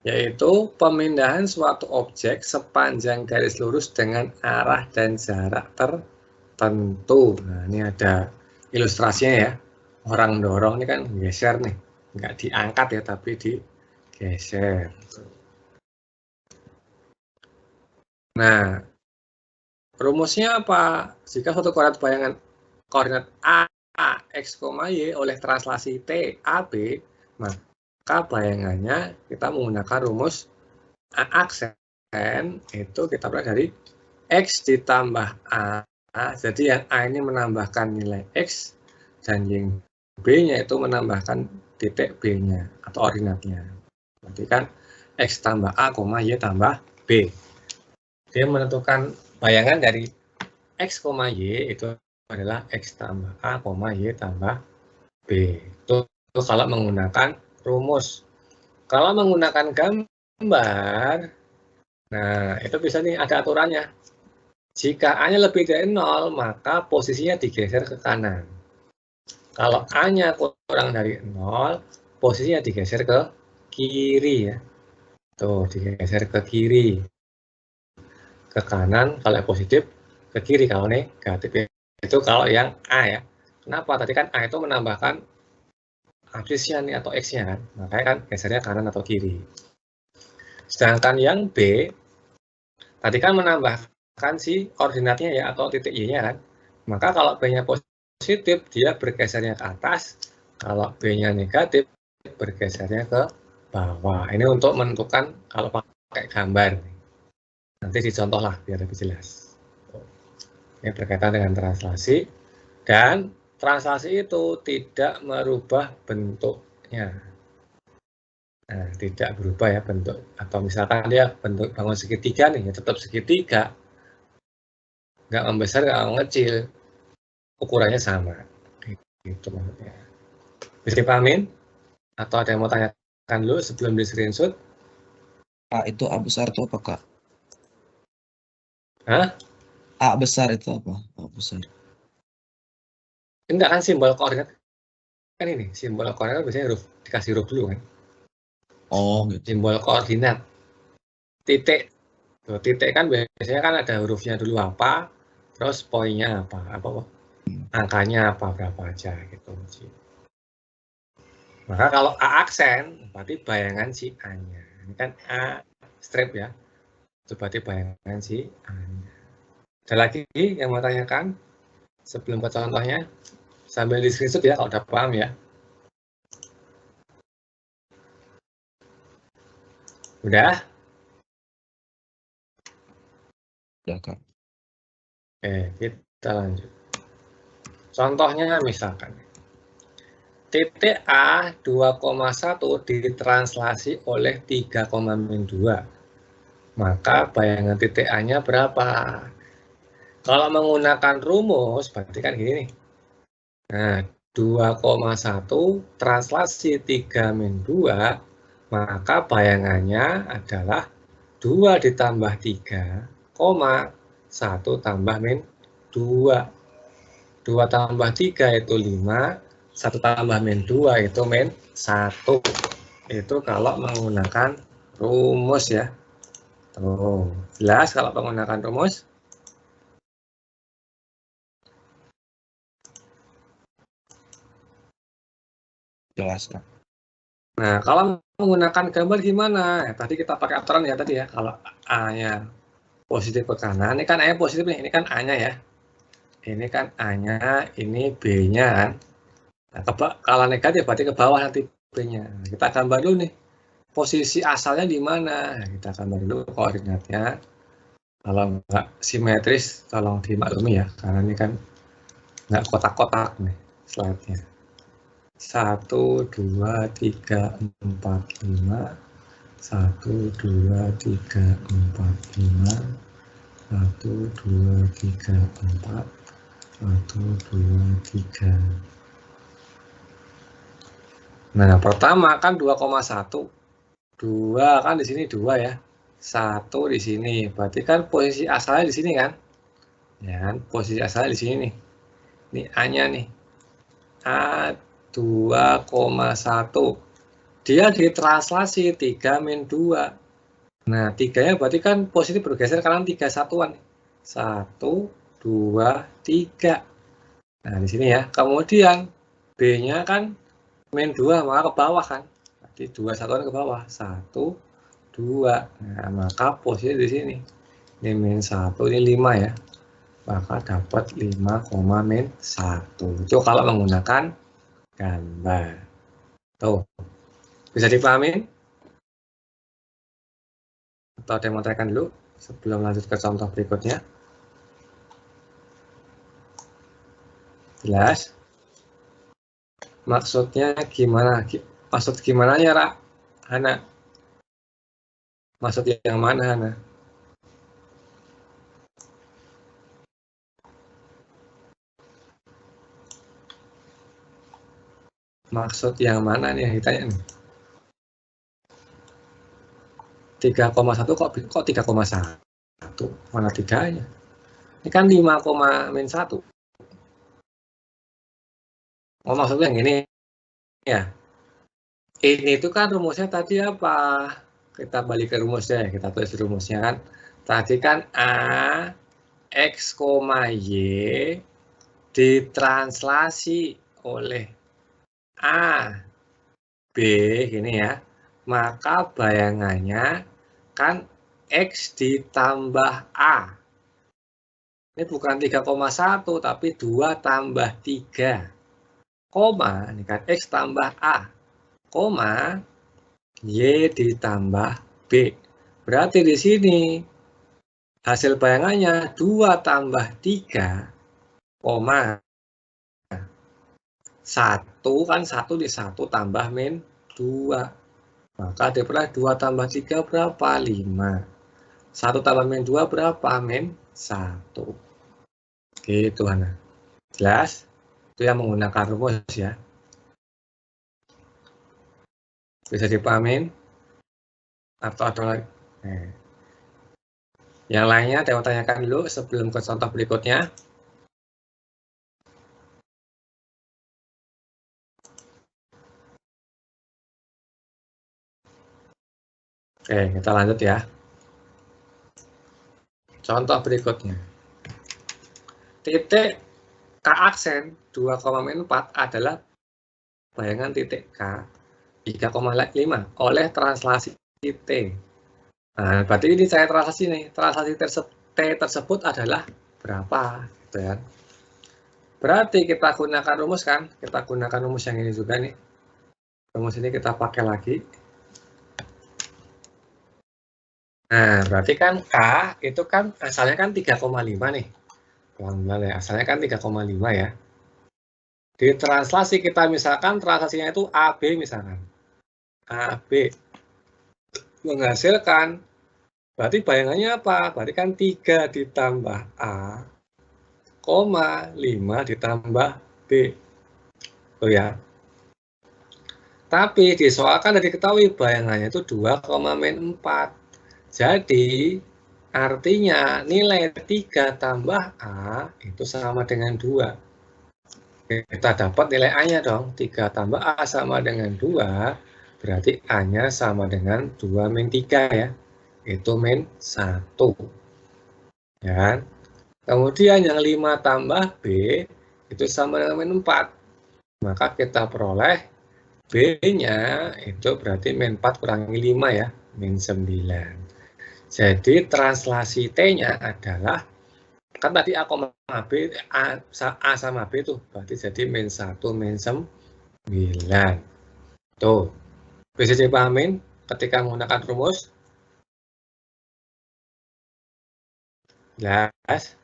Yaitu pemindahan suatu objek sepanjang garis lurus dengan arah dan jarak tertentu. Nah, ini ada ilustrasinya ya. Orang dorong ini kan geser nih, nggak diangkat ya, tapi digeser. Nah, rumusnya apa? Jika suatu koordinat A, X, Y oleh translasi T, AB, maka bayangannya kita menggunakan rumus A aksen, itu kita mulai dari X ditambah A. Jadi yang A ini menambahkan nilai X, dan yang B-nya itu menambahkan titik B-nya atau ordinatnya. Berarti kan X tambah A, Y tambah B. Dia menentukan bayangan dari X, Y itu adalah X tambah A, Y tambah B. Itu kalau menggunakan rumus. Kalau menggunakan gambar, nah itu bisa nih ada aturannya. Jika A-nya lebih dari 0, maka posisinya digeser ke kanan. Kalau A-nya kurang dari 0, posisinya digeser ke kiri ya. Tuh, digeser ke kiri. Ke kanan kalau positif, ke kiri kalau negatif. Itu kalau yang A ya. Kenapa? Tadi kan A itu menambahkan absisnya nih atau X-nya kan. Makanya kan gesernya kanan atau kiri. Sedangkan yang B, tadi kan menambahkan si koordinatnya ya atau titik Y-nya kan. Maka kalau B-nya positif, dia bergesernya ke atas. Kalau B-nya negatif, bergesernya ke bawah. Ini untuk menentukan kalau pakai gambar. Nanti dicontoh lah biar lebih jelas. Ini berkaitan dengan translasi. Dan translasi itu tidak merubah bentuknya. Nah, tidak berubah ya bentuk. Atau misalkan dia bentuk bangun segitiga nih, ya tetap segitiga. Nggak membesar, nggak mengecil. Ukurannya sama. Gitu maksudnya. Bisa dipahamin? Atau ada yang mau tanyakan dulu sebelum di screenshot? Itu A besar itu apa, Kak? Hah? A besar itu apa? A besar. Enggak kan simbol koordinat. Kan ini, simbol koordinat biasanya huruf, dikasih huruf dulu kan. Oh, gitu. Simbol koordinat. Titik. Tuh, titik kan biasanya kan ada hurufnya dulu apa, terus poinnya apa angkanya apa, berapa aja gitu. Maka kalau A aksen, berarti bayangan si A-nya. Ini kan A strip ya. Itu berarti bayangan si A-nya. Ada lagi yang mau tanyakan sebelum ke contohnya? Sambil di screenshot ya kalau udah paham ya. Udah? Ya, Kak. Oke, kita lanjut. Contohnya misalkan titik A 2,1 ditranslasi oleh 3,2. Maka bayangan titik A-nya berapa? Kalau menggunakan rumus, berarti kan gini nih. Nah, 2,1 translasi 3-2, maka bayangannya adalah 2 ditambah 3, 1 tambah min 2. 2 tambah 3 itu 5, 1 tambah min 2 itu min 1. Itu kalau menggunakan rumus ya. Tuh, jelas kalau menggunakan rumus? Jelas, Kak. Nah, kalau menggunakan gambar gimana? Tadi kita pakai aturan ya tadi ya. Kalau A-nya positif ke kanan, ini kan A-nya positif nih, ini kan A-nya ya. Ini kan A-nya, ini B-nya kan. Nah, kalau negatif berarti ke bawah nanti B-nya. Nah, kita gambar dulu nih. Posisi asalnya di mana? Nah, kita gambar dulu koordinatnya. Kalau nggak simetris, tolong dimaklumi ya, karena ini kan nggak kotak-kotak nih slide-nya. 1, 2, 3, 4, 5. 1, 2, 3, 4, 5. 1, 2, 3, 4. 1, 2, 3. Nah, pertama kan 2,1. 2 kan di sini 2 ya. 1 di sini. Berarti kan posisi asalnya di sini kan? Ya kan? Posisi asalnya di sini nih. Ini A-nya nih. A 2,1. dia ditranslasi 3 min 2. Nah, 3-nya berarti kan posisi bergeser karena 3 satuan. 1, 2, 3. Nah, di sini ya. Kemudian B-nya kan min 2, maka ke bawah kan. Berarti 2 satuan ke bawah. 1, 2. Nah, maka posisi di sini. Ini min 1, ini 5 ya. Maka dapat 5, min 1. Itu kalau menggunakan gambar. Tuh. Bisa dipahami? Atau ada yang mau tanyakan dulu sebelum lanjut ke contoh berikutnya? Jelas? Maksudnya gimana? Maksud gimana ya, Ra? Hana? Maksud yang mana, Hana? Maksud yang mana nih yang ditanya nih? 3,1 kok 3,1? Mana 3-nya? Ini kan 5, min 1. Oh, maksudnya yang ini ya. Ini itu kan rumusnya tadi apa? Kita balik ke rumusnya, kita tulis rumusnya kan. Tadi kan A, X, Y ditranslasi oleh A, B, gini ya. Maka bayangannya kan X ditambah A. Ini bukan 3,1, tapi 2 tambah 3. Koma, ini kan X tambah A. Koma, Y ditambah B. Berarti di sini hasil bayangannya 2 tambah 3, koma 1 kan 1 di 1 tambah min 2. Maka diperoleh 2 tambah 3 berapa? 5. 1 tambah min 2 berapa? Min 1. Gitu, Hana. Jelas? Itu yang menggunakan rumus ya. Bisa dipahamin? Atau ada lagi? Yang lainnya saya mau tanyakan dulu sebelum ke contoh berikutnya. Oke, kita lanjut ya. Contoh berikutnya. Titik K aksen 2,4 adalah bayangan titik K 3,5 oleh translasi T. Nah, berarti ini saya translasi nih. Translasi T tersebut adalah berapa? Gitu ya. Berarti kita gunakan rumus kan? Kita gunakan rumus yang ini juga nih. Rumus ini kita pakai lagi. Nah, berarti kan K itu kan asalnya kan 3,5 nih. Pelan-pelan ya, asalnya kan 3,5 ya. Di translasi kita misalkan translasinya itu AB misalkan. AB menghasilkan, berarti bayangannya apa? Berarti kan 3 ditambah A, 5 ditambah B. Oh ya. Tapi di soal kan diketahui bayangannya itu 2, min 4. Jadi artinya nilai 3 tambah A itu sama dengan 2. Kita dapat nilai A-nya dong. 3 tambah A sama dengan 2. Berarti A-nya sama dengan 2 min 3 ya. Itu min 1. Ya kan? Kemudian yang 5 tambah B itu sama dengan min 4. Maka kita peroleh B-nya itu berarti min 4 kurangi 5 ya. Min 9. Jadi translasi T-nya adalah, kan tadi A, B, A sama B tuh, berarti jadi min 1, min 9. Tuh, bisa dipahamin ketika menggunakan rumus? Jelas?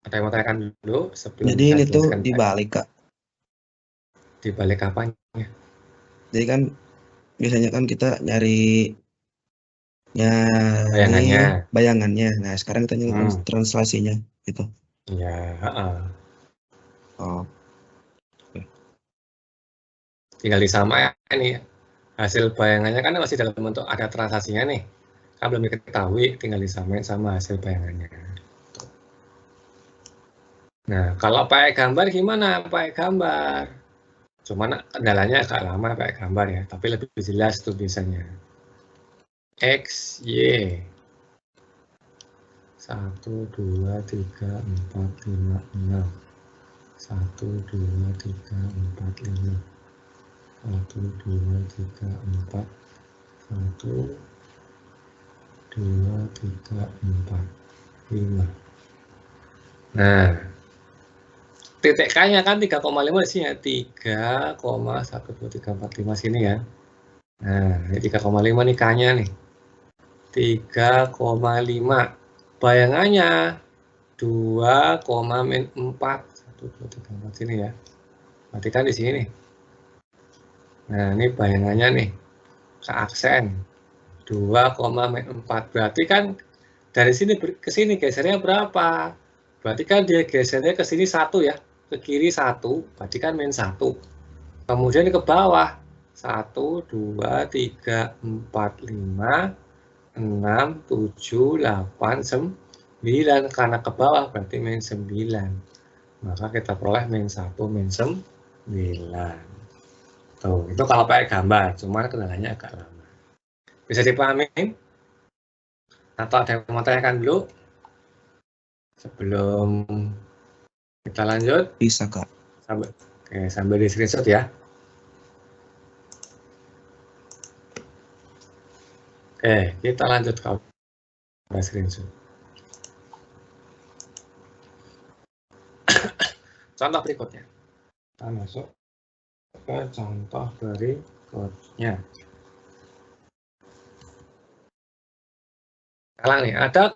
Ada yang mau tanyakan dulu sebelum Jadi ini tuh dibalik, Kak. Dibalik apanya? Jadi kan biasanya kan kita nyari bayangannya. Nah, sekarang kita nyari translasinya gitu. Ya, Oh. Tinggal disamain nih. Hasil bayangannya kan masih dalam bentuk ada translasinya nih. Kan belum diketahui, tinggal disamain sama hasil bayangannya. Nah, kalau pakai gambar gimana? Pakai gambar. Cuman kendalanya agak lama kayak gambar ya, tapi lebih jelas tuh biasanya. X, Y. 1, 2, 3, 4, 5, 6. 1, 2, 3, 4, 5. 1, 2, 3, 4. 1, 2, 3, 4, 5. Nah, titik K-nya kan 3,5 di sini ya. 3,1, 2, 3, 4, 5 sini ya. Nah, ini 3,5 nih K-nya nih. 3,5. Bayangannya 2,-4. 1, 2, 3, 4 sini ya. Berarti kan di sini nih. Nah, ini bayangannya nih. Ke aksen. 2,-4. Berarti kan dari sini ke sini gesernya berapa? Berarti kan dia gesernya ke sini 1 ya. Ke kiri 1. Berarti kan -1. Kemudian ke bawah. 1, 2, 3, 4, 5, 6, 7, 8, 9. Karena ke bawah berarti -9. Maka kita peroleh -1, -9. Tuh, itu kalau pakai gambar. Cuman kendalanya agak lama. Bisa dipahami? Atau ada yang mau tanyakan dulu? Sebelum kita lanjut? Bisa, Kak. Sambil di screenshot ya. Oke, kita lanjut ke screenshot. Contoh berikutnya. Kita masuk ke contoh berikutnya. Sekarang nih, ada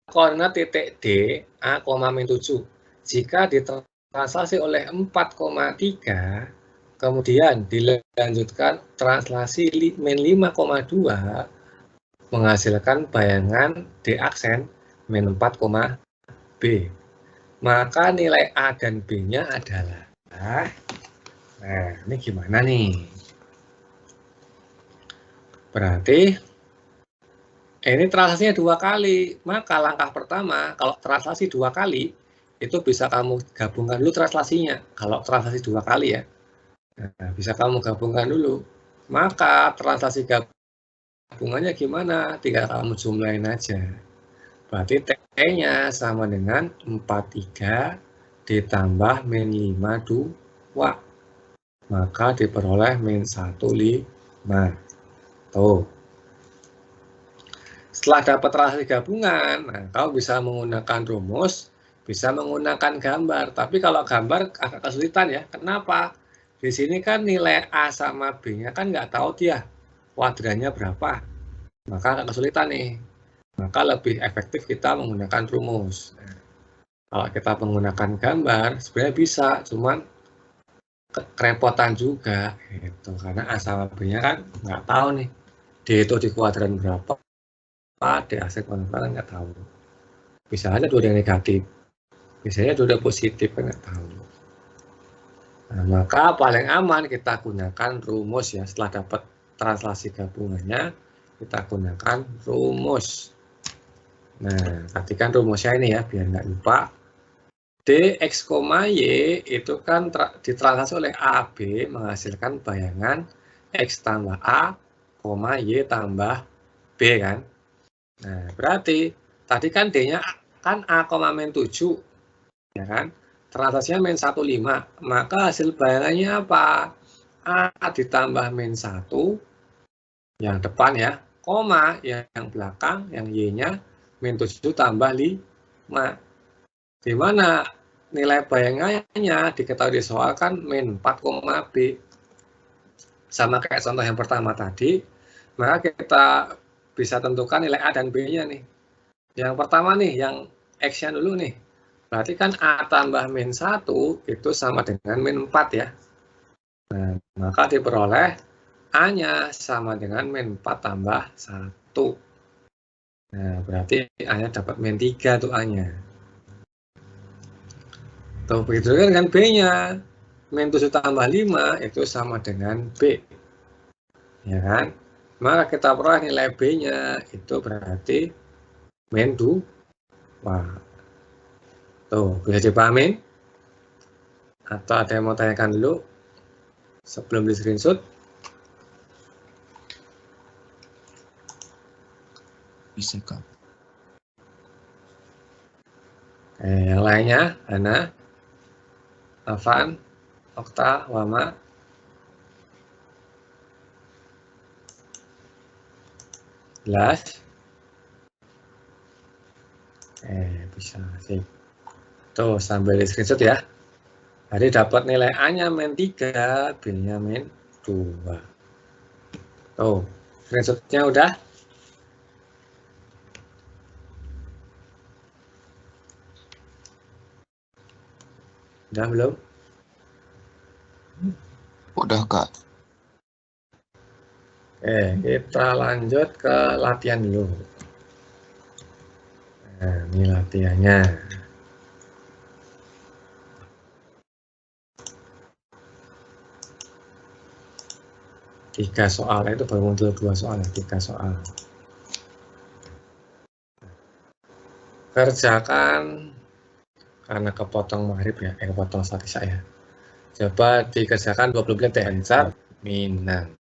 koordinat titik D, A, -7. Jika ditranslasi oleh 4,3, kemudian dilanjutkan translasi -5,2, menghasilkan bayangan D aksen -4, B. Maka nilai A dan B-nya adalah, nah ini gimana nih? Berarti ini translasinya 2 kali. Maka langkah pertama, kalau translasi 2 kali, itu bisa kamu gabungkan dulu translasinya. Kalau translasi 2 kali ya, nah, bisa kamu gabungkan dulu. Maka translasi gabungannya gimana? Tinggal kamu jumlahin aja. Berarti T-nya sama dengan 43 ditambah -5, 2. Maka diperoleh -15. Tuh. Setelah dapat translasi gabungan, nah, kau bisa menggunakan rumus, bisa menggunakan gambar. Tapi kalau gambar agak kesulitan ya. Kenapa? Di sini kan nilai A sama B-nya kan nggak tahu dia kuadrannya berapa. Maka agak kesulitan nih. Maka lebih efektif kita menggunakan rumus. Nah, kalau kita menggunakan gambar, sebenarnya bisa, cuman kerepotan juga, gitu. Karena A sama B-nya kan nggak tahu nih, D itu di kuadran berapa, D aksen kuadran nggak tahu. Bisa aja dua yang negatif, biasanya dua positif kan nggak tahu. Nah, maka paling aman kita gunakan rumus ya. Setelah dapat translasi gabungannya, kita gunakan rumus. Nah, perhatikan rumusnya ini ya, biar nggak lupa. Dx, Y itu kan ditranslasi oleh AB menghasilkan bayangan X tambah A, Y tambah B kan. Nah, berarti tadi kan D-nya kan A, -7, ya kan? Translasinya -15, maka hasil bayangannya apa? A ditambah -1, yang depan ya, koma, yang belakang, yang Y-nya, -7 tambah 5. Di mana nilai bayangannya diketahui di soal kan -4, B. Sama kayak contoh yang pertama tadi, maka kita bisa tentukan nilai A dan B-nya nih. Yang pertama nih, yang X-nya dulu nih. Berarti kan A tambah -1 itu sama dengan -4 ya. Nah, maka diperoleh A-nya sama dengan -4 tambah 1. Nah, berarti A-nya dapat -3 tuh A-nya. Tuh, begitu kan dengan B-nya. -7 tambah 5 itu sama dengan B. Ya kan? Maka kita peroleh nilai B-nya itu berarti -2. Tuh, bisa dipahami? Atau ada yang mau tanyakan dulu? Sebelum di screenshot, Bisa, Kak. yang lainnya, Hana, Afan, Okta, Wama. Jelas? Bisa sih. Tuh, sambil di screenshot ya. Jadi dapat nilai A-nya min 3, B-nya min 2. Tuh, screenshot-nya udah. Udah belum? Udah, Kak. Kita lanjut ke latihan dulu. Nah, ini latihannya. Tiga soal, itu baru muncul 2 soal, 3 soal. Kerjakan, karena kepotong maghrib ya, kepotong saat isya ya. Coba dikerjakan 20 menit ya, Ansar Minang.